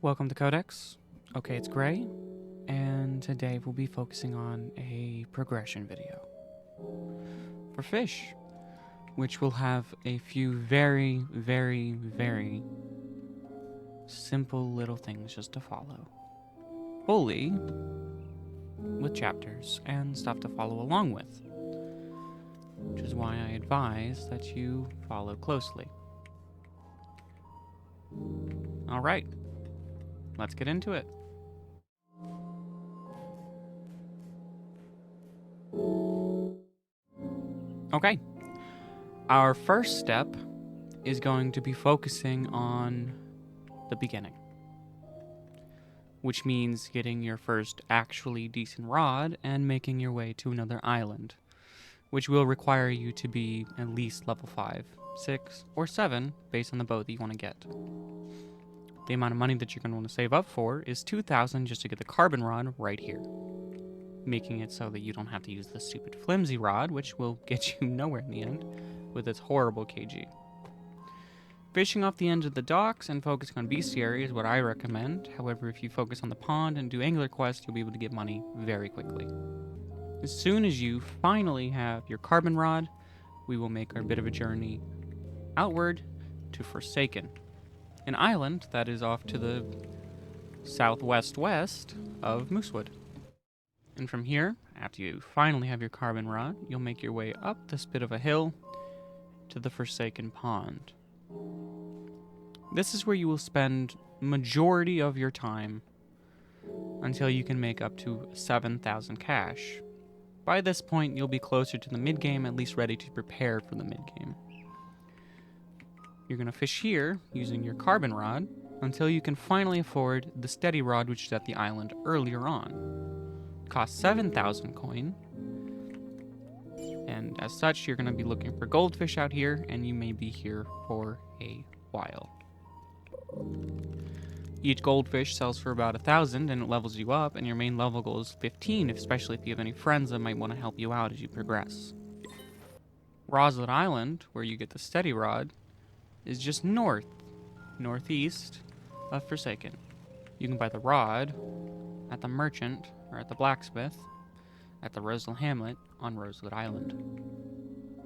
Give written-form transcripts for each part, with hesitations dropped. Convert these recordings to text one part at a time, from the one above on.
welcome to Codex. Okay, it's Gray, and today we'll be focusing on a progression video for Fisch, which will have a few very simple little things just to follow. Fully with chapters and stuff to follow along with, which is why I advise that you follow closely. Alright, let's get into it. Okay, our first step is going to be focusing on the beginning, which means getting your first actually decent rod and making your way to another island, which will require you to be at least level 5, 6, or 7 based on the boat that you want to get. The amount of money that you're going to want to save up for is 2,000 just to get the carbon rod right here, making it so that you don't have to use the stupid flimsy rod, which will get you nowhere in the end with its horrible KG. Fishing off the end of the docks and focusing on bestiary is what I recommend. However, if you focus on the pond and do angler quests, you'll be able to get money very quickly. As soon as you finally have your carbon rod, we will make our bit of a journey outward to Forsaken, an island that is off to the southwest of Moosewood. And from here, after you finally have your carbon rod, you'll make your way up this bit of a hill to the Forsaken Pond. This is where you will spend majority of your time until you can make up to 7,000 cash. By this point, you'll be closer to the mid-game, at least ready to prepare for the mid-game. You're going to fish here using your carbon rod until you can finally afford the steady rod, which is at the island earlier on. It costs 7,000 coin, and as such, you're going to be looking for goldfish out here, and you may be here for a while. Each goldfish sells for about 1,000, and it levels you up, and your main level goal is 15, especially if you have any friends that might want to help you out as you progress. Desolate Island, where you get the steady rod, is just northeast of Forsaken. You can buy the rod at the merchant, or at the blacksmith, at the Rosal Hamlet on Desolate Island.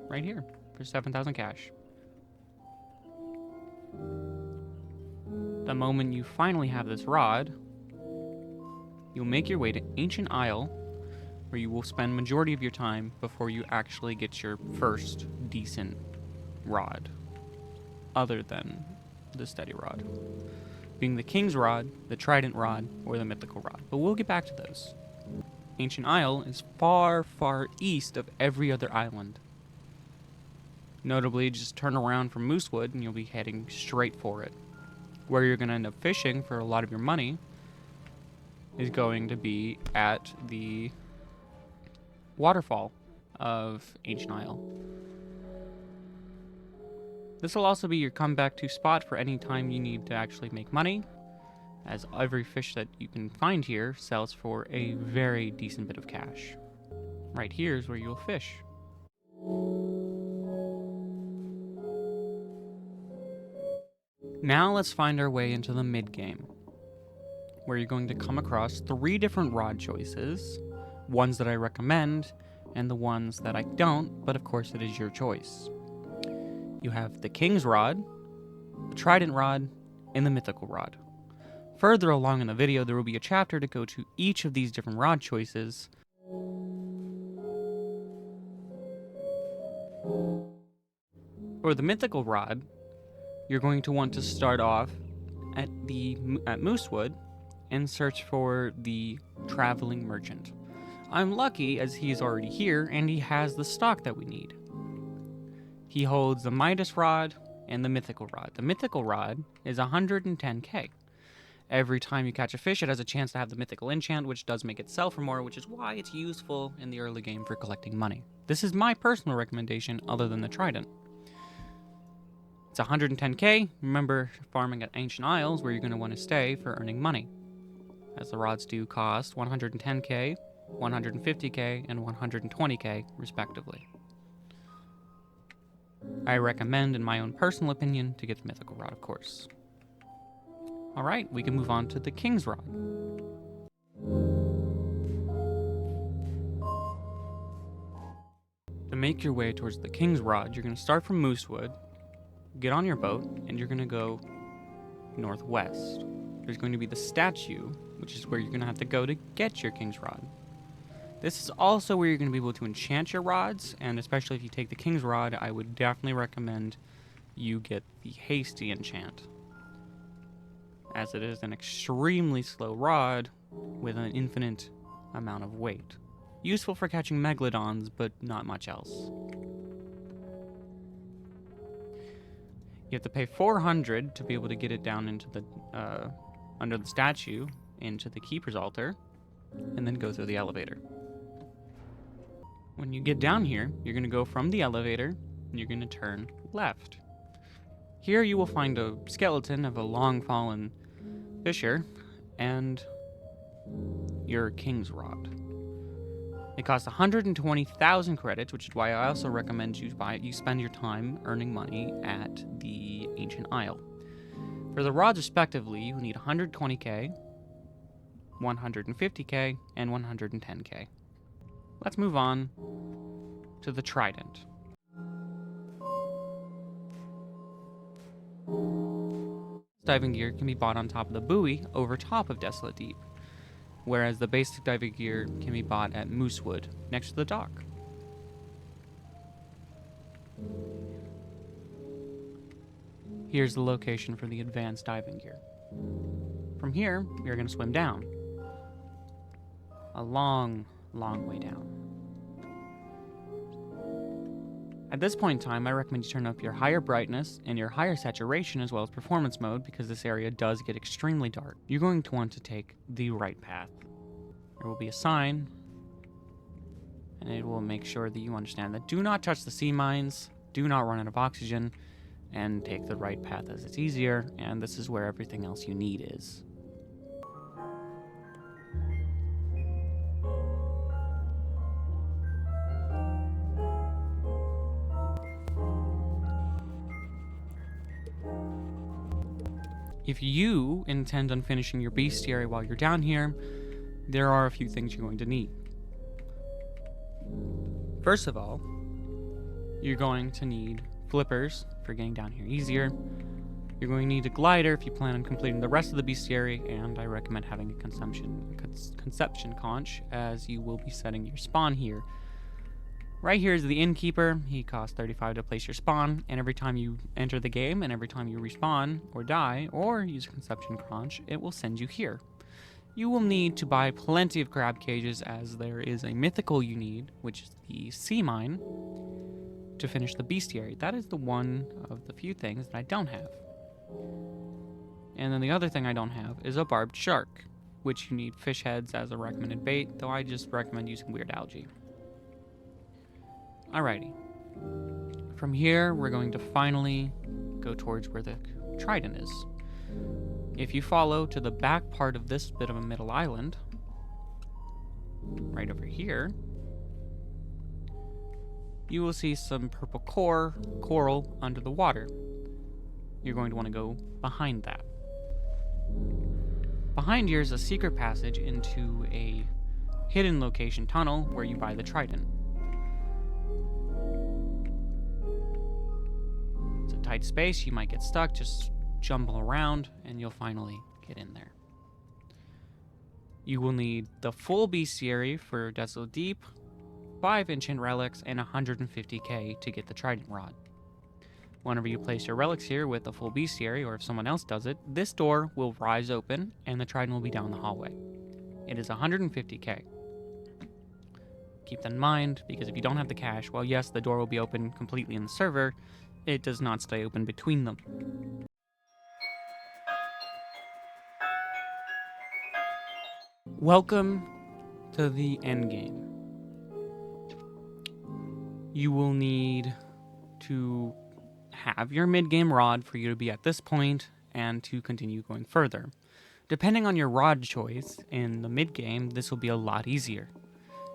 Right here, for 7,000 cash. The moment you finally have this rod, you'll make your way to Ancient Isle, where you will spend majority of your time before you actually get your first decent rod, other than the steady rod, being the King's Rod, the Trident Rod, or the Mythical Rod. But we'll get back to those. Ancient Isle is far east of every other island. Notably, just turn around from Moosewood and you'll be heading straight for it. Where you're going to end up fishing for a lot of your money is going to be at the waterfall of Ancient Isle. This will also be your comeback to spot for any time you need to actually make money, as every fish that you can find here sells for a very decent bit of cash. Right here is where you'll fish. Now let's find our way into the mid-game, where you're going to come across 3 different rod choices, ones that I recommend, and the ones that I don't, but of course it is your choice. You have the King's Rod, the Trident Rod, and the Mythical Rod. Further along in the video, there will be a chapter to go to each of these different rod choices. For the Mythical Rod, you're going to want to start off at Moosewood and search for the Traveling Merchant. I'm lucky as he's already here and he has the stock that we need. He holds the Midas Rod and the Mythical Rod. The Mythical Rod is 110k. Every time you catch a fish, it has a chance to have the Mythical Enchant, which does make it sell for more, which is why it's useful in the early game for collecting money. This is my personal recommendation other than the Trident. It's 110k. Remember, farming at Ancient Isles where you're going to want to stay for earning money, as the rods do cost 110k, 150k, and 120k respectively. I recommend, in my own personal opinion, to get the Mythical Rod, of course. Alright, we can move on to the King's Rod. To make your way towards the King's Rod, you're going to start from Moosewood, get on your boat, and you're going to go northwest. There's going to be the statue, which is where you're going to have to go to get your King's Rod. This is also where you're going to be able to enchant your rods, and especially if you take the King's Rod, I would definitely recommend you get the Hasty enchant, as it is an extremely slow rod with an infinite amount of weight. Useful for catching megalodons, but not much else. You have to pay 400 to be able to get it down into the under the statue into the keeper's altar, and then go through the elevator. When you get down here, you're going to go from the elevator and you're going to turn left. Here you will find a skeleton of a long fallen fisher and your King's Rod. It costs 120,000 credits, which is why I also recommend you spend your time earning money at the Ancient Isle. For the rods respectively, you need 120k, 150k, and 110k. Let's move on to the Trident. Diving gear can be bought on top of the buoy over top of Desolate Deep, whereas the basic diving gear can be bought at Moosewood, next to the dock. Here's the location for the advanced diving gear. From here, you're going to swim down. A long, long way down. At this point in time, I recommend you turn up your higher brightness and your higher saturation as well as performance mode, because this area does get extremely dark. You're going to want to take the right path. There will be a sign, and it will make sure that you understand that do not touch the sea mines, do not run out of oxygen, and take the right path as it's easier, and this is where everything else you need is. If you intend on finishing your bestiary while you're down here, there are a few things you're going to need. First of all, you're going to need flippers for getting down here easier. You're going to need a glider if you plan on completing the rest of the bestiary, and I recommend having a conception conch, as you will be setting your spawn here. Right here is the innkeeper. He costs 35 to place your spawn, and every time you enter the game and every time you respawn or die or use a conception conch, it will send you here. You will need to buy plenty of crab cages, as there is a mythical you need, which is the sea mine, to finish the bestiary. That is the one of the few things that I don't have. And then the other thing I don't have is a barbed shark, which you need fish heads as a recommended bait, though I just recommend using weird algae. Alrighty. From here, we're going to finally go towards where the Trident is. If you follow to the back part of this bit of a middle island, right over here, you will see some purple coral under the water. You're going to want to go behind that. Behind here is a secret passage into a hidden location tunnel where you buy the Trident. It's a tight space, you might get stuck, just jumble around and you'll finally get in there. You will need the full bestiary for Desolate Deep, 5 ancient relics, and 150k to get the Trident Rod. Whenever you place your relics here with a full bestiary, or if someone else does it, this door will rise open and the Trident will be down the hallway. It is 150k. Keep that in mind, because if you don't have the cash, while yes, the door will be open completely in the server, it does not stay open between them. Welcome to the endgame. You will need to have your mid-game rod for you to be at this point and to continue going further. Depending on your rod choice in the mid-game, this will be a lot easier.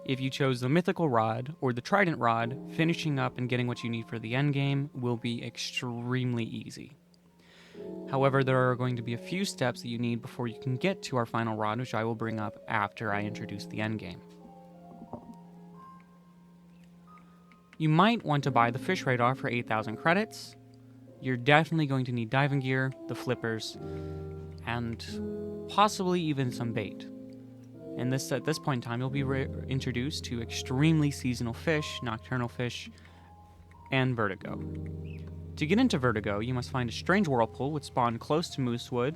If you chose the mythical rod or the Trident Rod, finishing up and getting what you need for the endgame will be extremely easy. However, there are going to be a few steps that you need before you can get to our final rod, which I will bring up after I introduce the endgame. You might want to buy the fish radar for 8,000 credits. You're definitely going to need diving gear, the flippers, and possibly even some bait. And at this point in time, you'll be introduced to extremely seasonal fish, nocturnal fish, and Vertigo. To get into Vertigo, you must find a strange whirlpool which spawned close to Moosewood,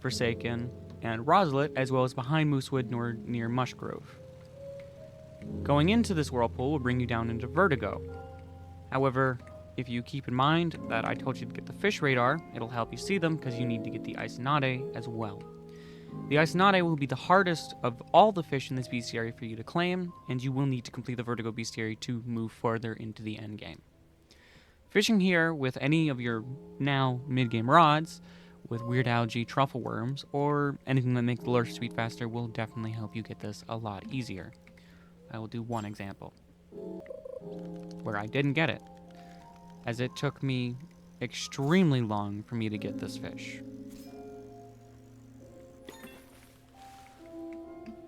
Forsaken, and Roselet, as well as behind Moosewood near Mushgrove. Going into this whirlpool will bring you down into Vertigo. However, if you keep in mind that I told you to get the fish radar, it'll help you see them because you need to get the Isonade as well. The Isonade will be the hardest of all the fish in this bestiary for you to claim, and you will need to complete the Vertigo bestiary to move further into the endgame. Fishing here with any of your now mid-game rods, with weird algae, truffle worms, or anything that makes the lure speed faster will definitely help you get this a lot easier. I will do one example where I didn't get it, as it took me extremely long for me to get this fish.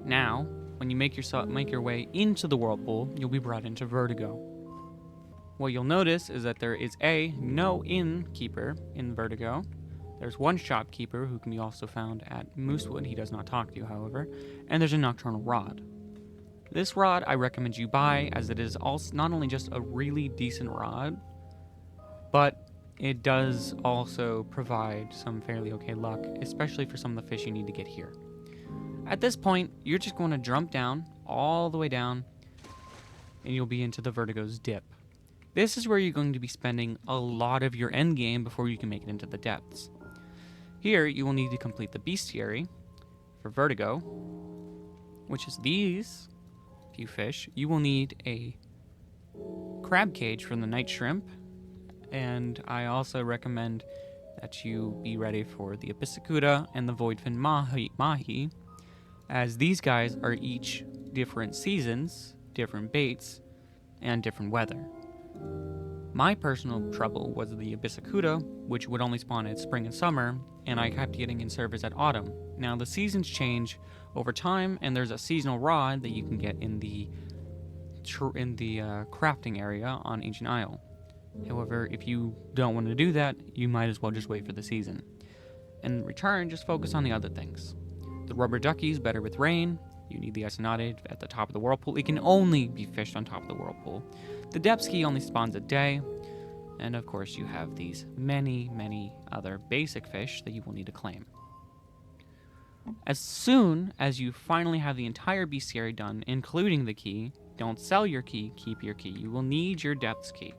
Now, when you make your way into the whirlpool, you'll be brought into Vertigo. What you'll notice is that there is no innkeeper in Vertigo. There's one shopkeeper who can be also found at Moosewood. He does not talk to you, however. And there's a nocturnal rod. This rod I recommend you buy, as it is also not only just a really decent rod, but it does also provide some fairly okay luck, especially for some of the fish you need to get here. At this point, you're just going to jump down, all the way down, and you'll be into the Vertigo's dip. This is where you're going to be spending a lot of your end game before you can make it into the depths. Here, you will need to complete the bestiary for Vertigo, which is these few fish. You will need a crab cage from the night shrimp, and I also recommend that you be ready for the Abyssacuda and the voidfin mahi, as these guys are each different seasons, different baits, and different weather. My personal trouble was the Abyssacuda, which would only spawn at spring and summer, and I kept getting in service at autumn. Now, the seasons change over time, and there's a seasonal rod that you can get in the crafting area on Ancient Isle. However, if you don't want to do that, you might as well just wait for the season. In return, just focus on the other things. The rubber ducky's better with rain. You need the Isonade at the top of the whirlpool. It can only be fished on top of the whirlpool. The depth ski only spawns a day. And of course, you have these many other basic fish that you will need to claim. As soon as you finally have the entire bestiary done, including the key, don't sell your key, keep your key. You will need your depths key.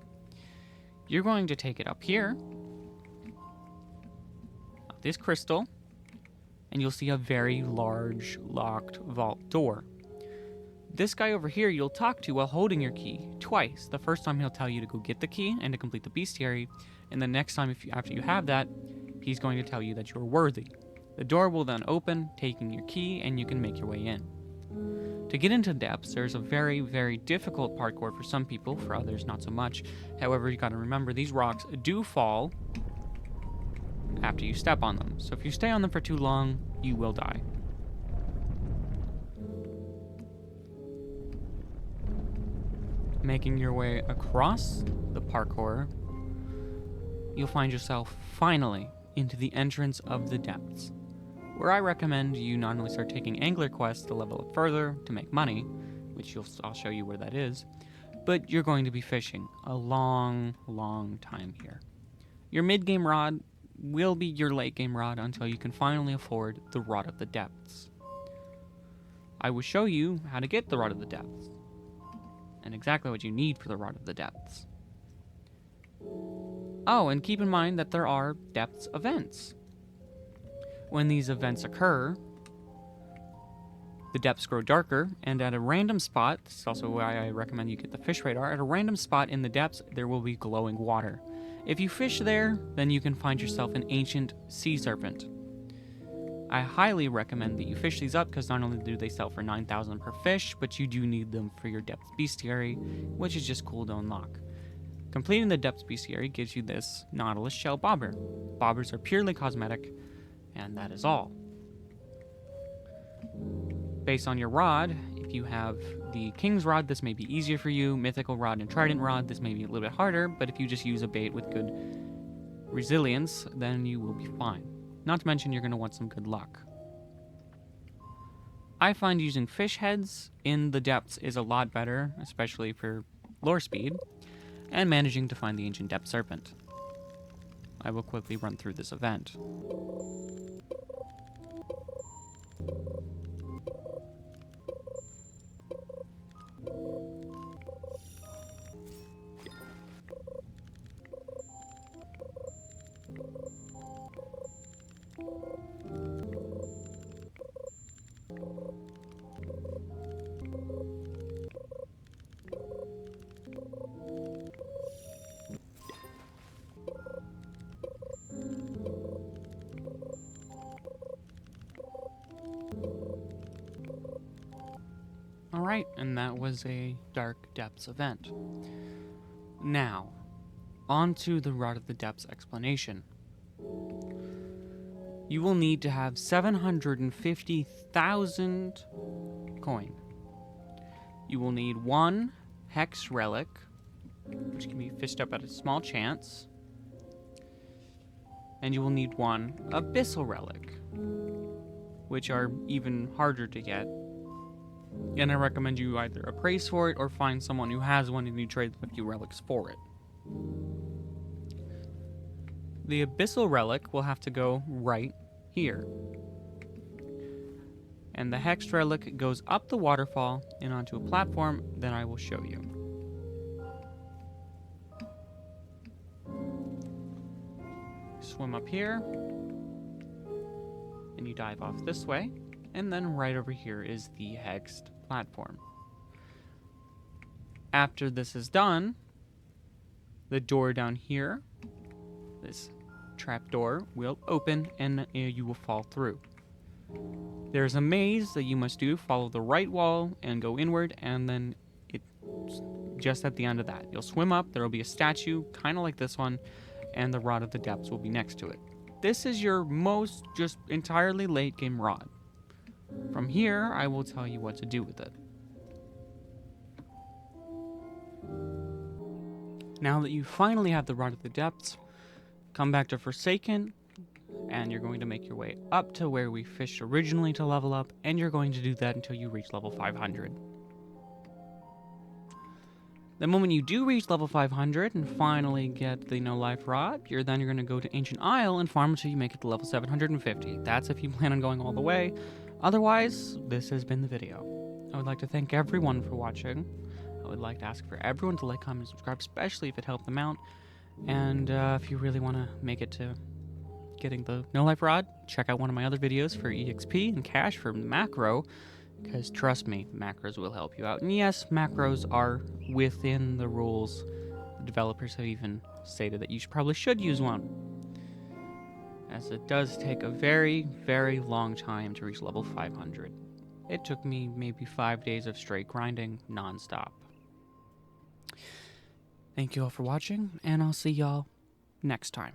You're going to take it up here, this crystal, and you'll see a very large locked vault door. This guy over here you'll talk to while holding your key twice. The first time he'll tell you to go get the key and to complete the bestiary, and the next time after you have that, he's going to tell you that you're worthy. The door will then open, taking your key, and you can make your way in. To get into depths, there's a very difficult parkour for some people, for others not so much. However, you gotta remember these rocks do fall after you step on them. So if you stay on them for too long, you will die. Making your way across the parkour, you'll find yourself finally into the entrance of the depths, where I recommend you not only start taking angler quests to level up further to make money, which I'll show you where that is, but you're going to be fishing a long time here. Your mid-game rod will be your late-game rod until you can finally afford the Rod of the Depths. I will show you how to get the Rod of the Depths, and exactly what you need for the Rod of the Depths. Oh, and keep in mind that there are depths events. When these events occur, the depths grow darker, and at a random spot, this is also why I recommend you get the fish radar, at a random spot in the depths, there will be glowing water. If you fish there, then you can find yourself an ancient sea serpent. I highly recommend that you fish these up, because not only do they sell for 9,000 per fish, but you do need them for your depth bestiary, which is just cool to unlock. Completing the depths bestiary gives you this Nautilus shell bobber. Bobbers are purely cosmetic, and that is all. Based on your rod, if you have the King's Rod, this may be easier for you. Mythical Rod and Trident Rod, this may be a little bit harder, but if you just use a bait with good resilience, then you will be fine. Not to mention you're going to want some good luck. I find using fish heads in the depths is a lot better, especially for lore speed, and managing to find the ancient depth serpent. I will quickly run through this event. Alright, and that was a Dark Depths event. Now, on to the Rod of the Depths explanation. You will need to have 750,000 coin. You will need 1 Hex Relic, which can be fished up at a small chance. And you will need 1 Abyssal Relic, which are even harder to get. And I recommend you either appraise for it or find someone who has one and you trade a few relics for it. The Abyssal Relic will have to go right here. And the Hexed Relic goes up the waterfall and onto a platform that I will show you. Swim up here, and you dive off this way. And then right over here is the hexed platform. After this is done, the door down here, this trap door, will open and you will fall through. There's a maze that you must do. Follow the right wall and go inward, and then it's just at the end of that. You'll swim up, there will be a statue, kind of like this one, and the Rod of the Depths will be next to it. This is your most just entirely late game rod. From here, I will tell you what to do with it. Now that you finally have the Rod of the Depths, come back to Forsaken, and you're going to make your way up to where we fished originally to level up, and you're going to do that until you reach level 500. The moment you do reach level 500 and finally get the No Life Rod, you're going to go to Ancient Isle and farm until you make it to level 750. That's if you plan on going all the way. Otherwise, this has been the video. I would like to thank everyone for watching. I would like to ask for everyone to like, comment, and subscribe, especially if it helped them out. And if you really want to make it to getting the No Life Rod, check out one of my other videos for EXP and cash for macro, because trust me, macros will help you out. And yes, macros are within the rules. The developers have even stated that you probably should use one, as it does take a very, very long time to reach level 500. It took me maybe 5 days of straight grinding non-stop. Thank you all for watching, and I'll see y'all next time.